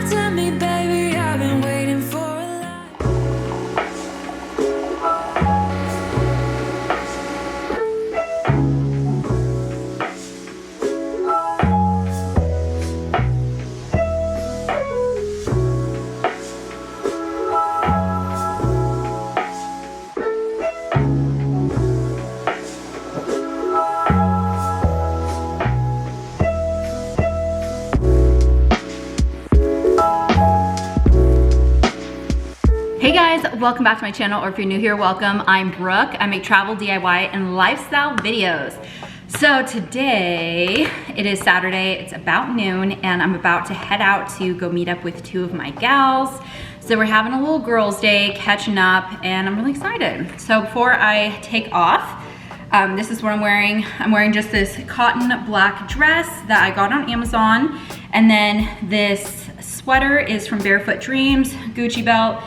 smiled at me, baby. I've been waiting for a life. Hey guys, welcome back to my channel, or if you're new here, welcome. I'm Brooke. I make travel, DIY, and lifestyle videos. So today, it is Saturday, it's about noon, and I'm about to head out to go meet up with two of my gals. So we're having a little girls' day, catching up, and I'm really excited. So before I take off, this is what I'm wearing. I'm wearing just this cotton black dress that I got on Amazon, and then this sweater is from Barefoot Dreams, Gucci belt,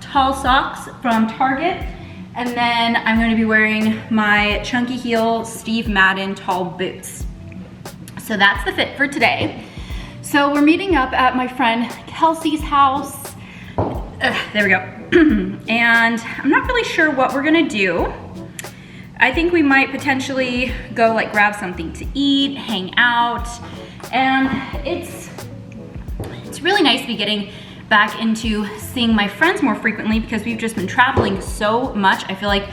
tall socks from Target, and then I'm going to be wearing my chunky heel Steve Madden tall boots. So that's the fit for today. So we're meeting up at my friend Kelsey's house. There we go. And I'm not really sure what we're gonna do. I think we might potentially go like grab something to eat, hang out, and it's really nice to be getting back into seeing my friends more frequently because we've just been traveling so much. I feel like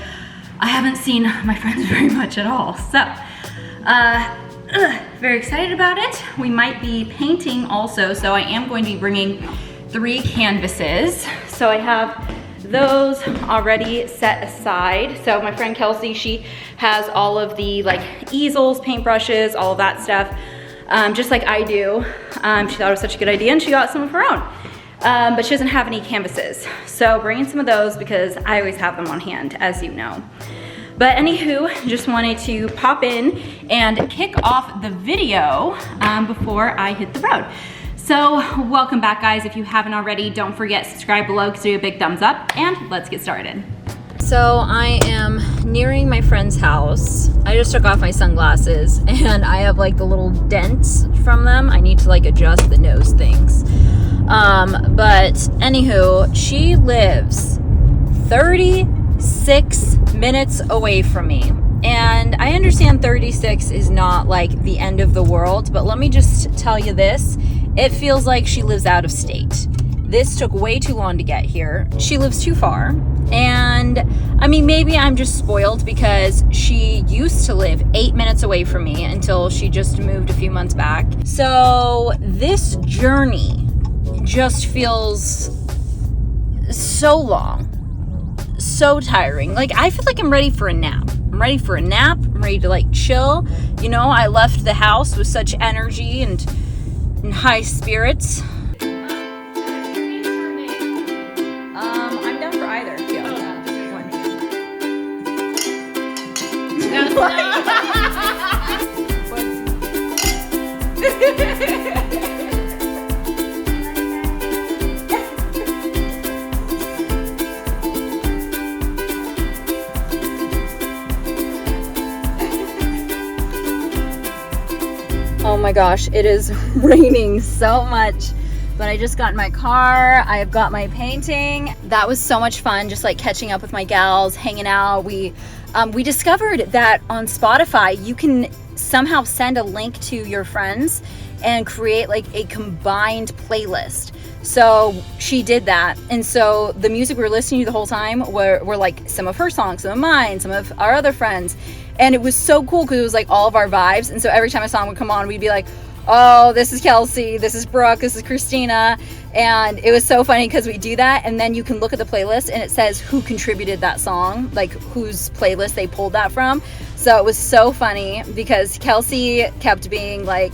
I haven't seen my friends very much at all. So, very excited about it. We might be painting also, so I am going to be bringing 3 canvases. So I have those already set aside. So my friend Kelsey, she has all of the like easels, paintbrushes, all of that stuff, just like I do. She thought it was such a good idea and she got some of her own. But she doesn't have any canvases. So bringing some of those because I always have them on hand, as you know. But anywho, just wanted to pop in and kick off the video before I hit the road. So welcome back guys. If you haven't already, don't forget subscribe below because do a big thumbs up, and let's get started. So I am nearing my friend's house. I just took off my sunglasses and I have like the little dents from them. I need to like adjust the nose things. But anywho, she lives 36 minutes away from me. And I understand 36 is not like the end of the world, but let me just tell you this. It feels like she lives out of state. This took way too long to get here. She lives too far. And I mean, maybe I'm just spoiled because she used to live 8 minutes away from me until she just moved a few months back. So this journey just feels so long, so tiring. Like I feel like I'm ready for a nap. I'm ready for a nap. I'm ready to like chill. You know, I left the house with such energy and high spirits. I'm down for either. Oh my gosh, it is raining so much, but I just got in my car. I've got my painting. That was so much fun, just like catching up with my gals, hanging out. We discovered that on Spotify, you can somehow send a link to your friends and create like a combined playlist. So she did that. And so the music we were listening to the whole time were like some of her songs, some of mine, some of our other friends. And it was so cool because it was like all of our vibes. And so every time a song would come on, we'd be like, oh, this is Kelsey, this is Brooke, this is Christina. And it was so funny because we do that. And then you can look at the playlist and it says who contributed that song, like whose playlist they pulled that from. So it was so funny because Kelsey kept being like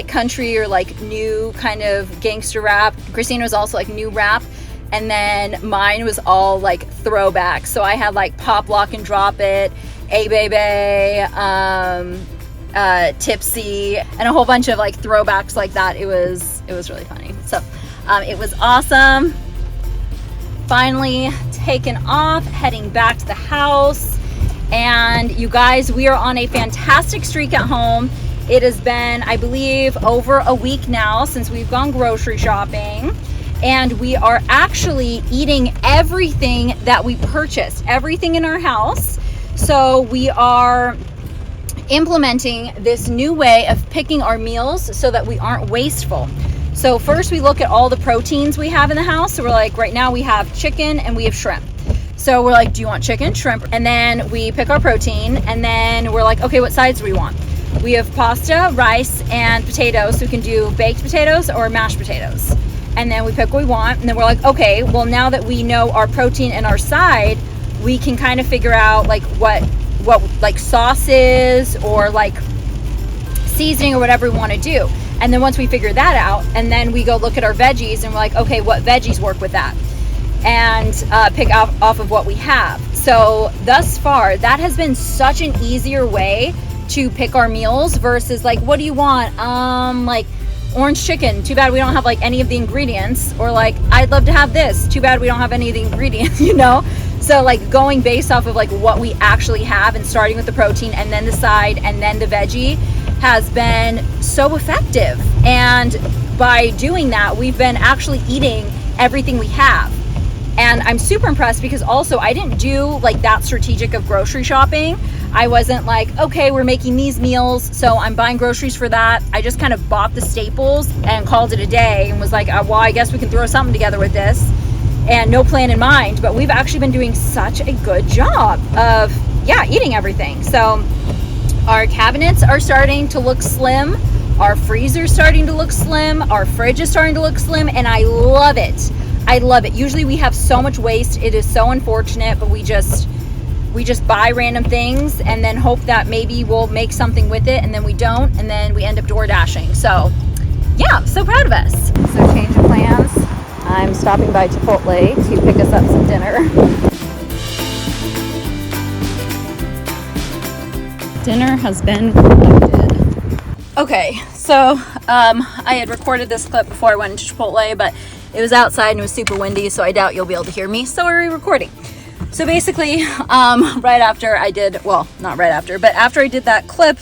country or like new kind of gangster rap. Christina was also like new rap. And then mine was all like throwback. So I had like Pop, Lock and Drop It, A Baby, Tipsy, and a whole bunch of like throwbacks like that. It was really funny. So it was awesome. Finally taken off, heading back to the house. And you guys, we are on a fantastic streak at home. It has been, I believe, over a week now since we've gone grocery shopping, and we are actually eating everything that we purchased, everything in our house. So we are implementing this new way of picking our meals so that we aren't wasteful. So first we look at all the proteins we have in the house. So we're like, right now we have chicken and we have shrimp. So we're like, do you want chicken, shrimp? And then we pick our protein, and then we're like, okay, what sides do we want? We have pasta, rice, and potatoes. So we can do baked potatoes or mashed potatoes. And then we pick what we want, and then we're like, okay, well, now that we know our protein and our side, we can kind of figure out like what like sauces or like seasoning or whatever we want to do. And then once we figure that out, and then we go look at our veggies, and we're like, okay, what veggies work with that? And pick off of what we have. So thus far, that has been such an easier way to pick our meals versus like, what do you want? Like orange chicken, too bad we don't have like any of the ingredients. Or like, I'd love to have this, too bad we don't have any of the ingredients, you know? So like going based off of like what we actually have and starting with the protein and then the side and then the veggie has been so effective. And by doing that, we've been actually eating everything we have. And I'm super impressed because also I didn't do like that strategic of grocery shopping. I wasn't like, okay, we're making these meals, so I'm buying groceries for that. I just kind of bought the staples and called it a day and was like, well, I guess we can throw something together with this, and no plan in mind. But we've actually been doing such a good job of, eating everything. So our cabinets are starting to look slim. Our freezer's starting to look slim. Our fridge is starting to look slim, and I love it. I love it. Usually we have so much waste. It is so unfortunate, but we just buy random things and then hope that maybe we'll make something with it, and then we don't, and then we end up door dashing. So yeah, so proud of us. So change of plans. I'm stopping by Chipotle to pick us up some dinner. Dinner has been collected. Okay, so I had recorded this clip before I went into Chipotle, but it was outside and it was super windy, so I doubt you'll be able to hear me, so we're re-recording. So basically, right after I did, well, not right after, but after I did that clip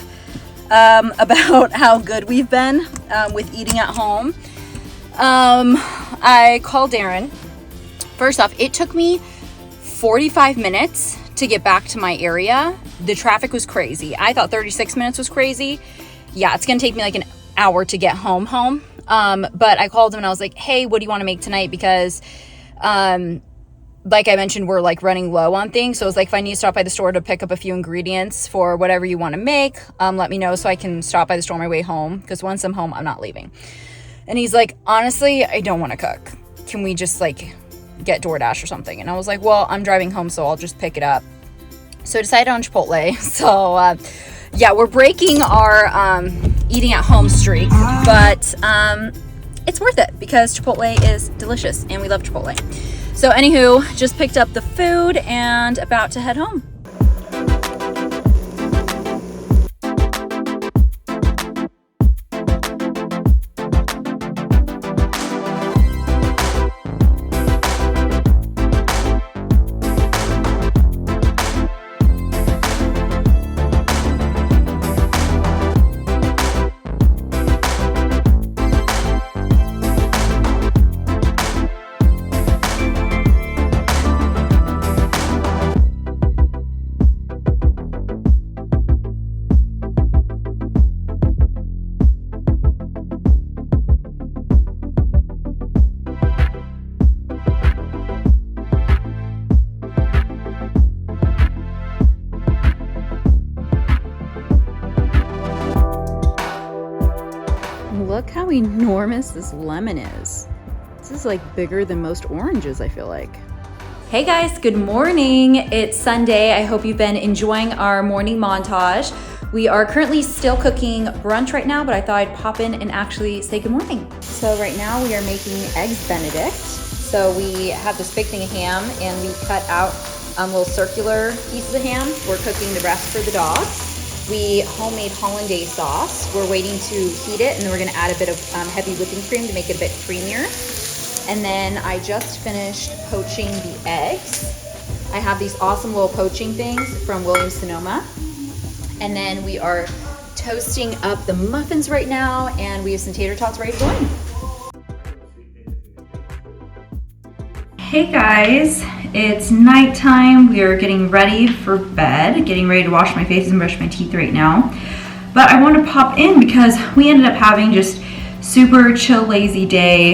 about how good we've been with eating at home, I called Darren. First off, it took me 45 minutes to get back to my area. The traffic was crazy. I thought 36 minutes was crazy. Yeah, it's gonna take me like an hour to get home. But I called him and I was like, hey, what do you want to make tonight? Because like I mentioned, we're like running low on things. So I was like, if I need to stop by the store to pick up a few ingredients for whatever you want to make, let me know so I can stop by the store on my way home. Because once I'm home, I'm not leaving. And he's like, honestly, I don't want to cook. Can we just like get DoorDash or something? And I was like, well, I'm driving home, so I'll just pick it up. So I decided on Chipotle. So yeah, we're breaking our eating at home streak, but it's worth it because Chipotle is delicious and we love Chipotle. So anywho, just picked up the food and about to head home. Look how enormous this lemon is. This is like bigger than most oranges, I feel like. Hey guys, good morning. It's Sunday. I hope you've been enjoying our morning montage. We are currently still cooking brunch right now, but I thought I'd pop in and actually say good morning. So right now we are making eggs Benedict. So we have this big thing of ham and we cut out little circular pieces of ham. We're cooking the rest for the dogs. We homemade hollandaise sauce. We're waiting to heat it, and then we're gonna add a bit of heavy whipping cream to make it a bit creamier. And then I just finished poaching the eggs. I have these awesome little poaching things from Williams Sonoma. And then we are toasting up the muffins right now, and we have some tater tots ready to go in. Hey guys, it's nighttime. We are getting ready for bed, getting ready to wash my face and brush my teeth right now. But I want to pop in because we ended up having just super chill, lazy day.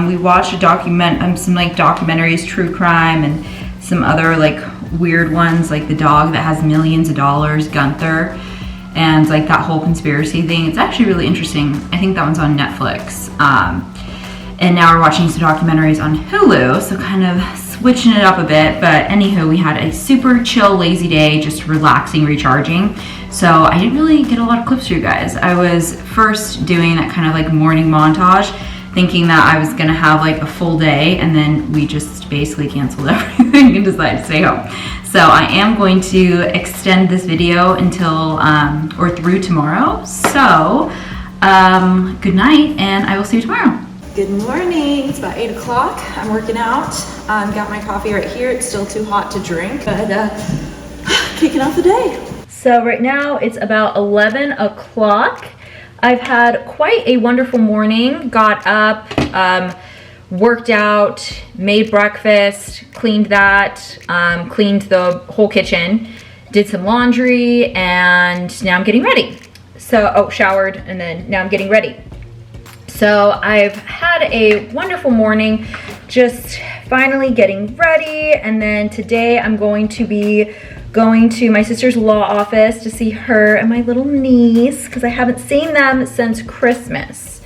We watched some like documentaries, true crime, and some other like weird ones, like the dog that has millions of dollars, Gunther, and like that whole conspiracy thing. It's actually really interesting. I think that one's on Netflix. And now we're watching some documentaries on Hulu, so kind of switching it up a bit. But anywho, we had a super chill, lazy day, just relaxing, recharging. So I didn't really get a lot of clips for you guys. I was first doing that kind of like morning montage, thinking that I was gonna have like a full day, and then we just basically canceled everything and decided to stay home. So I am going to extend this video until, or through tomorrow. So good night, and I will see you tomorrow. Good morning, it's about 8 o'clock. I'm working out. Got my coffee right here. It's still too hot to drink, but kicking off the day. So right now it's about 11 o'clock. I've had quite a wonderful morning. Got up, worked out, made breakfast, cleaned that, cleaned the whole kitchen, did some laundry, and now I'm getting ready. So, showered, and then now I'm getting ready. So I've had a wonderful morning, just finally getting ready, and then today I'm going to be going to my sister's law office to see her and my little niece, because I haven't seen them since Christmas,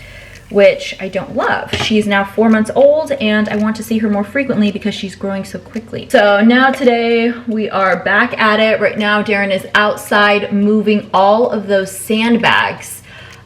which I don't love. She's now 4 months old, and I want to see her more frequently because she's growing so quickly. So now today we are back at it. Right now Darren is outside moving all of those sandbags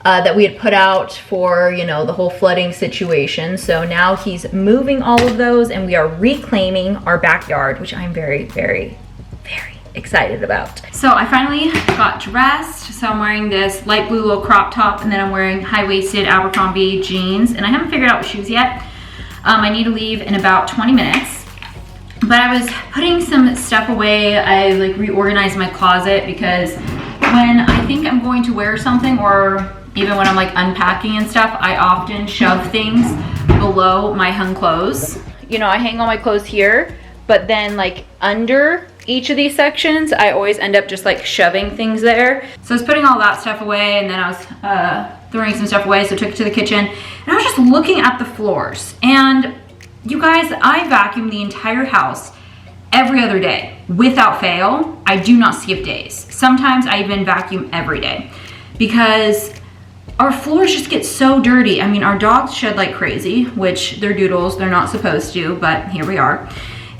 that we had put out for, you know, the whole flooding situation. So now he's moving all of those, and we are reclaiming our backyard, which I'm very, very, very excited about. So I finally got dressed. So I'm wearing this light blue little crop top, and then I'm wearing high-waisted Abercrombie jeans, and I haven't figured out what shoes yet. I need to leave in about 20 minutes. But I was putting some stuff away. I like reorganized my closet because when I think I'm going to wear something, or even when I'm like unpacking and stuff, I often shove things below my hung clothes. You know, I hang all my clothes here, but then like under each of these sections, I always end up just like shoving things there. So I was putting all that stuff away, and then I was throwing some stuff away, so I took it to the kitchen. And I was just looking at the floors. And you guys, I vacuum the entire house every other day. Without fail, I do not skip days. Sometimes I even vacuum every day, because our floors just get so dirty. I mean, our dogs shed like crazy, which they're doodles, they're not supposed to, but here we are.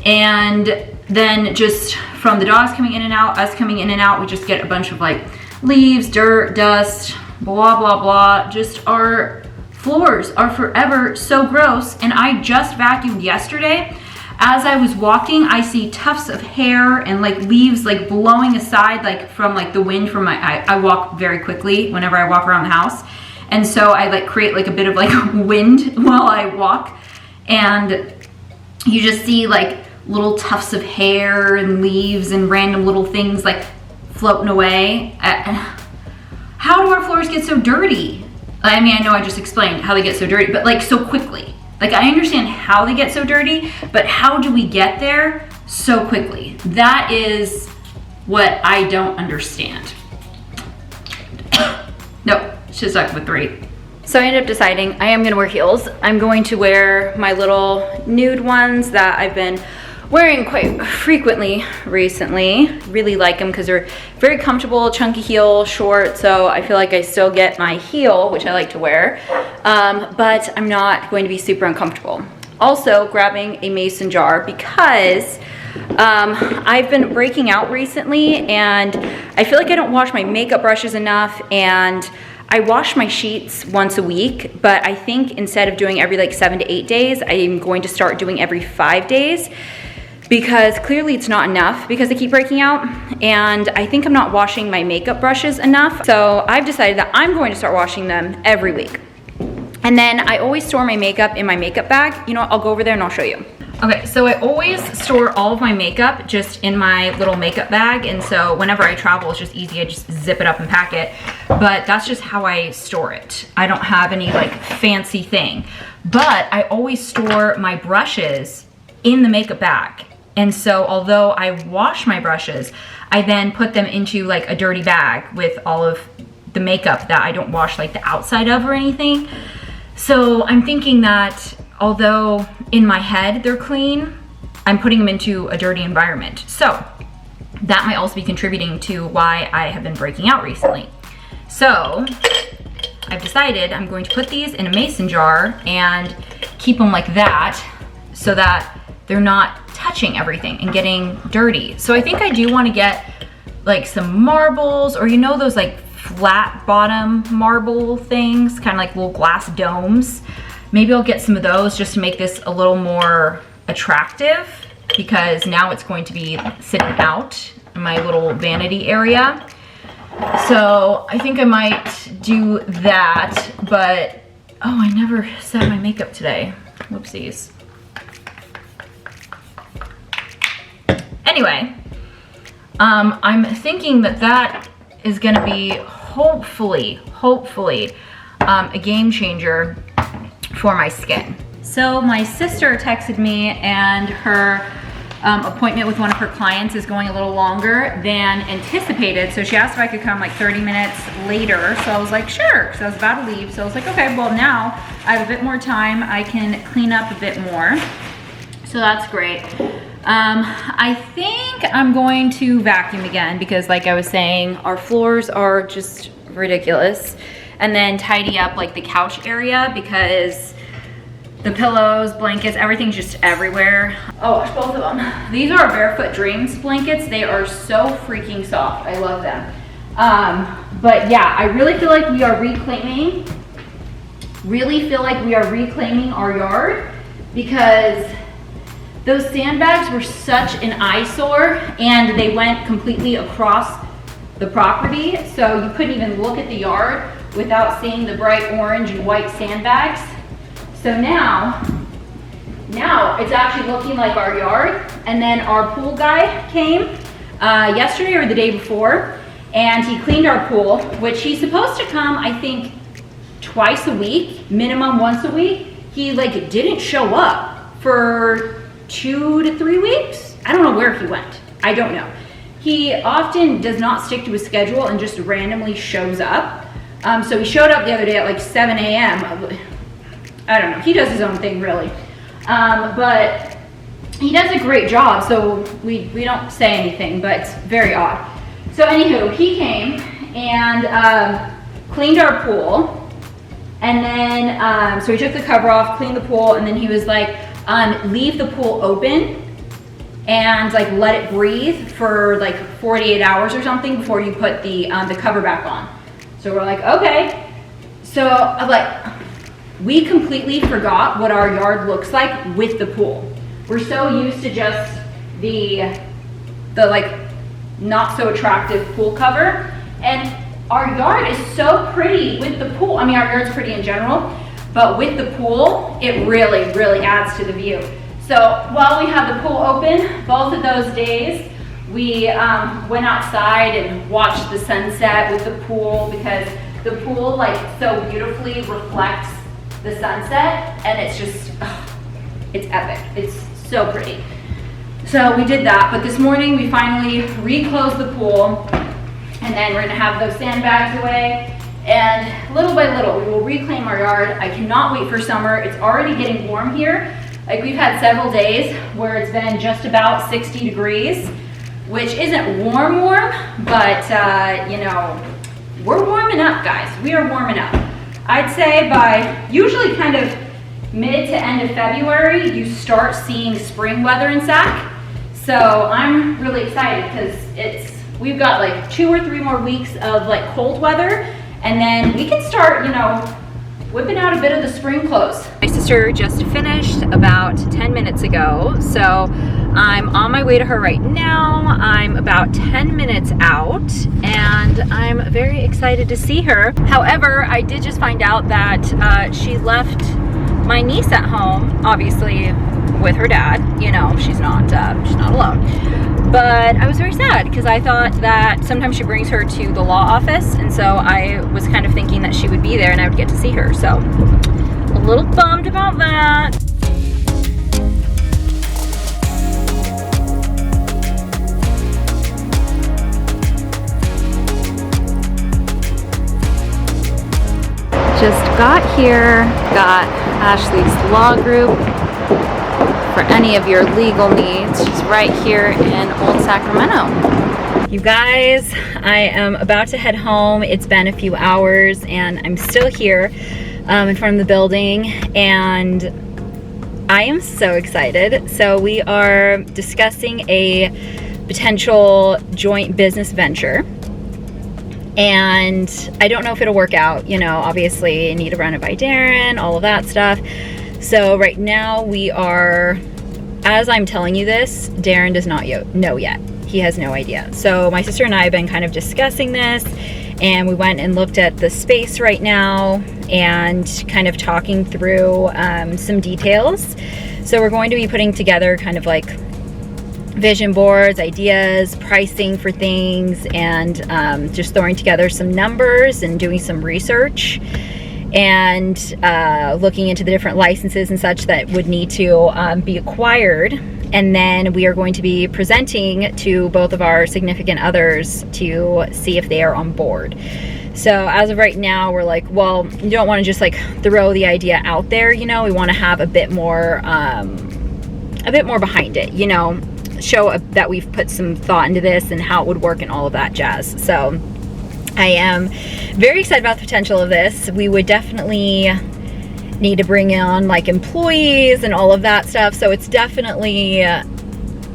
And then just from the dogs coming in and out, us coming in and out, we just get a bunch of like leaves, dirt, dust, blah, blah, blah. Just our floors are forever so gross. And I just vacuumed yesterday. As I was walking, I see tufts of hair and like leaves like blowing aside, like from like the wind from I walk very quickly whenever I walk around the house. And so I like create like a bit of like wind while I walk. And you just see like little tufts of hair and leaves and random little things like floating away. How do our floors get so dirty? I mean, I know I just explained how they get so dirty, but like so quickly. Like, I understand how they get so dirty, but how do we get there so quickly? That is what I don't understand. Nope, should stuck with 3. So I ended up deciding I am gonna wear heels. I'm going to wear my little nude ones that I've been wearing quite frequently recently. Really like them because they're very comfortable, chunky heel, short, so I feel like I still get my heel, which I like to wear, but I'm not going to be super uncomfortable. Also grabbing a mason jar because I've been breaking out recently, and I feel like I don't wash my makeup brushes enough, and I wash my sheets once a week, but I think instead of doing every like 7 to 8 days, I'm going to start doing every 5 days, because clearly it's not enough because I keep breaking out, and I think I'm not washing my makeup brushes enough. So I've decided that I'm going to start washing them every week. And then I always store my makeup in my makeup bag. You know what, I'll go over there and I'll show you. Okay, so I always store all of my makeup just in my little makeup bag, and so whenever I travel, it's just easy. I just zip it up and pack it, but that's just how I store it. I don't have any like fancy thing, but I always store my brushes in the makeup bag. And so although I wash my brushes, I then put them into like a dirty bag with all of the makeup that I don't wash like the outside of or anything. So I'm thinking that although in my head they're clean, I'm putting them into a dirty environment. So that might also be contributing to why I have been breaking out recently. So I've decided I'm going to put these in a mason jar and keep them like that so that they're not touching everything and getting dirty. So I think I do want to get like some marbles, or you know those like flat bottom marble things, kind of like little glass domes. Maybe I'll get some of those just to make this a little more attractive, because now it's going to be sitting out in my little vanity area. So I think I might do that, but oh, I never set my makeup today. Whoopsies. Anyway, I'm thinking that that is gonna be hopefully a game changer for my skin. So my sister texted me, and her appointment with one of her clients is going a little longer than anticipated. So she asked if I could come like 30 minutes later. So I was like, sure, because I was about to leave. So I was like, okay, well now I have a bit more time. I can clean up a bit more. So that's great. I think I'm going to vacuum again because, like I was saying, our floors are just ridiculous. And then tidy up like the couch area because the pillows, blankets, everything's just everywhere. Oh, both of them. These are Barefoot Dreams blankets. They are so freaking soft. I love them. But yeah, I really feel like we are reclaiming our yard, because those sandbags were such an eyesore and they went completely across the property. So you couldn't even look at the yard without seeing the bright orange and white sandbags. So now it's actually looking like our yard. And then our pool guy came yesterday or the day before, and he cleaned our pool, which he's supposed to come, I think, twice a week, minimum once a week. He like didn't show up for 2 to 3 weeks. I don't know where he went. I don't know. He often does not stick to his schedule and just randomly shows up. So he showed up the other day at like 7 a.m. I don't know. He does his own thing, really. But he does a great job, so we don't say anything, but it's very odd. So anywho, he came and cleaned our pool. And then, so he took the cover off, cleaned the pool, and then he was like, leave the pool open and like let it breathe for like 48 hours or something before you put the cover back on. So we're like, okay. So I'm like, we completely forgot what our yard looks like with the pool. We're so used to just the like not so attractive pool cover, and our yard is so pretty with the pool. I mean, our yard's pretty in general, but with the pool, it really, really adds to the view. So while we have the pool open, both of those days, we went outside and watched the sunset with the pool, because the pool like so beautifully reflects the sunset, and it's just, it's epic. It's so pretty. So we did that, but this morning we finally reclosed the pool, and then we're gonna have those sandbags away, and little by little we will reclaim our yard. I cannot wait for summer. It's already getting warm here. Like, we've had several days where it's been just about 60 degrees, which isn't warm, but you know, we're warming up, guys. We are warming up. I'd say by usually kind of mid to end of February, you start seeing spring weather in Sac. So I'm really excited because we've got like 2 or 3 more weeks of like cold weather, and then we can start, you know, whipping out a bit of the spring clothes. My sister just finished about 10 minutes ago, so I'm on my way to her right now. I'm about 10 minutes out, and I'm very excited to see her. However, I did just find out that she left my niece at home. Obviously, with her dad. You know, she's not alone. But I was very sad because I thought that sometimes she brings her to the law office, and so I was kind of thinking that she would be there and I would get to see her. So a little bummed about that. Just got here, got Ashley's law group for any of your legal needs. She's right here in Old Sacramento. You guys, I am about to head home. It's been a few hours and I'm still here in front of the building, and I am so excited. So we are discussing a potential joint business venture. And I don't know if it'll work out, you know, obviously I need to run it by Darren, all of that stuff. So right now we are, as I'm telling you this, Darren does not know yet. He has no idea. So my sister and I have been kind of discussing this, and we went and looked at the space right now and kind of talking through some details. So we're going to be putting together kind of like vision boards, ideas, pricing for things, and just throwing together some numbers and doing some research and looking into the different licenses and such that would need to be acquired. And then we are going to be presenting to both of our significant others to see if they are on board. So as of right now, we're like, well, you don't want to just like throw the idea out there, you know, we want to have a bit more behind it, you know, show that we've put some thought into this and how it would work and all of that jazz. So I am very excited about the potential of this. We would definitely need to bring on like employees and all of that stuff. So it's definitely an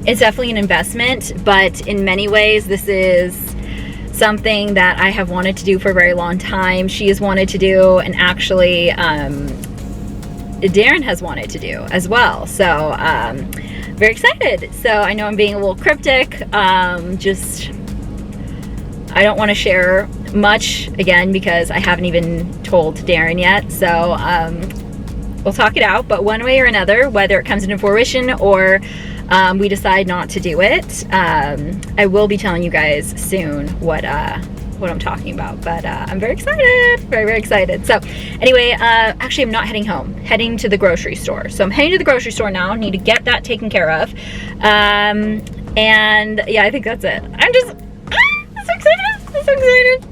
investment, but in many ways this is something that I have wanted to do for a very long time. She has wanted to do, and actually Darren has wanted to do as well. So very excited. So I know I'm being a little cryptic. I don't want to share much again because I haven't even told Darren yet. So we'll talk it out. But one way or another, whether it comes into fruition or we decide not to do it, I will be telling you guys soon what I'm talking about. But I'm very excited, very excited. So anyway, actually I'm not heading home, heading to the grocery store. So I'm heading to the grocery store now, need to get that taken care of. And yeah, I think that's it. I'm so excited, I'm so excited.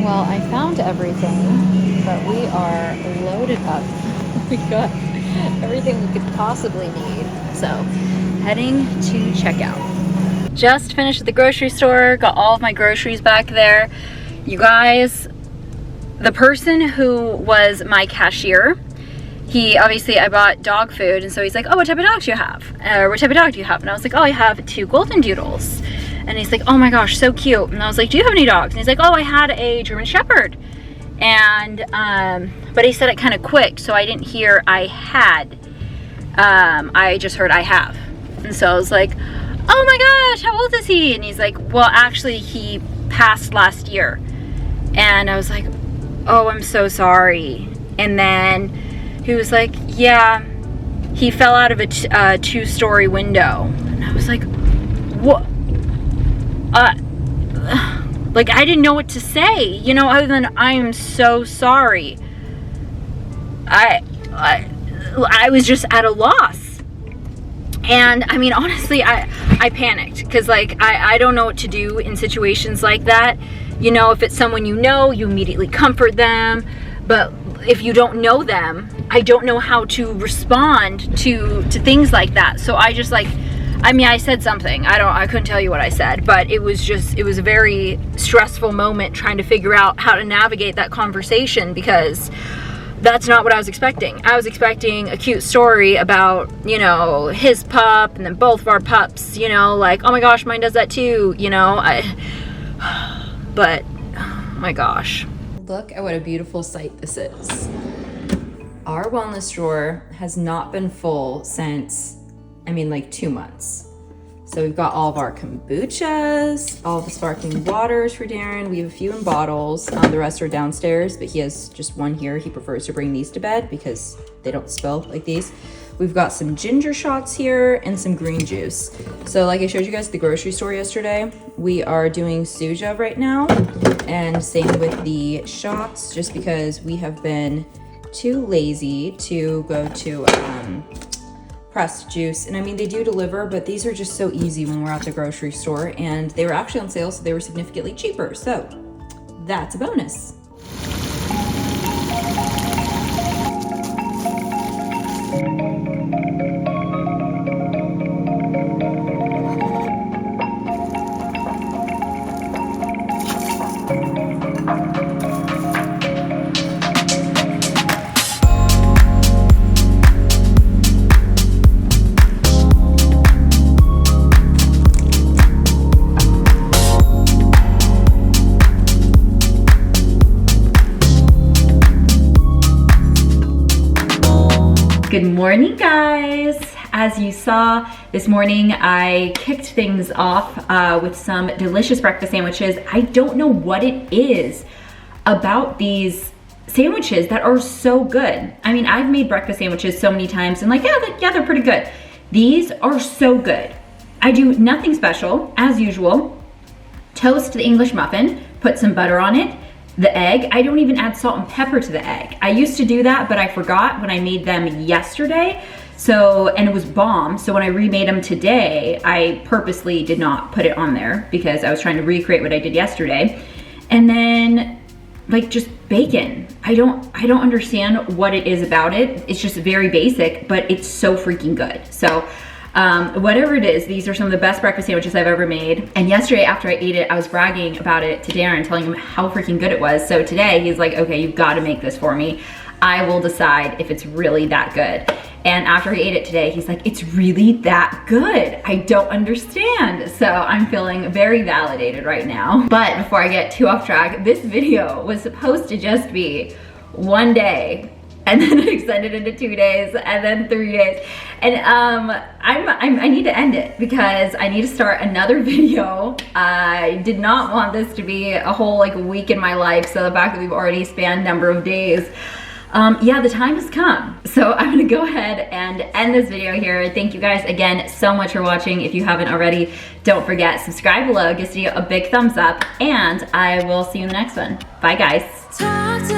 Well, I found everything, but we are loaded up. We got everything we could possibly need. So, heading to checkout. Just finished at the grocery store, got all of my groceries back there. You guys, the person who was my cashier, I bought dog food, and so he's like, oh, what type of dog do you have? Or what type of dog do you have? And I was like, oh, I have 2 golden doodles. And he's like, oh my gosh, so cute. And I was like, do you have any dogs? And he's like, oh, I had a German Shepherd. And, but he said it kind of quick, so I didn't hear I had. I just heard I have. And so I was like, oh my gosh, how old is he? And he's like, well, actually, he passed last year. And I was like, oh, I'm so sorry. And then he was like, yeah, he fell out of a 2-story window. And I was like, what? Like, I didn't know what to say, you know, other than I am so sorry. I was just at a loss. And I mean, honestly, I panicked because, like, I don't know what to do in situations like that. You know, if it's someone you know, you immediately comfort them. But if you don't know them, I don't know how to respond to things like that. So I just, like, I mean, I said something. I couldn't tell you what I said, but it was a very stressful moment trying to figure out how to navigate that conversation, because that's not what I was expecting. I was expecting a cute story about, you know, his pup and then both of our pups, you know, like, oh my gosh, mine does that too, you know. But, oh my gosh. Look at what a beautiful sight this is. Our wellness drawer has not been full since, I mean, like 2 months. So we've got all of our kombuchas, all the sparkling waters for Darren. We have a few in bottles. The rest are downstairs, but he has just one here. He prefers to bring these to bed because they don't spill like these. We've got some ginger shots here and some green juice. So like I showed you guys at the grocery store yesterday, we are doing suja right now, and same with the shots, just because we have been too lazy to go to pressed juice. And I mean, they do deliver, but these are just so easy when we're at the grocery store, and they were actually on sale, so they were significantly cheaper. So that's a bonus. Good morning, guys. As you saw this morning, I kicked things off with some delicious breakfast sandwiches. I don't know what it is about these sandwiches that are so good. I mean, I've made breakfast sandwiches so many times and yeah, they're pretty good. These are so good. I do nothing special, as usual. Toast the English muffin, put some butter on it. The egg, I don't even add salt and pepper to the egg. I used to do that, but I forgot when I made them yesterday. And it was bomb. So when I remade them today, I purposely did not put it on there because I was trying to recreate what I did yesterday. And then like just bacon. I don't understand what it is about it. It's just very basic, but it's so freaking good. So whatever it is, these are some of the best breakfast sandwiches I've ever made. And yesterday after I ate it, I was bragging about it to Darren, telling him how freaking good it was. So today he's like, okay, you've got to make this for me. I will decide if it's really that good. And after he ate it today, he's like, it's really that good. I don't understand. So I'm feeling very validated right now. But before I get too off track, this video was supposed to just be one day, and then it extended into 2 days, and then 3 days. And I need to end it because I need to start another video. I did not want this to be a whole week in my life. So the fact that we've already spanned number of days, yeah, the time has come. So I'm gonna go ahead and end this video here. Thank you guys again so much for watching. If you haven't already, don't forget, subscribe below, give this video a big thumbs up, and I will see you in the next one. Bye, guys. Talk to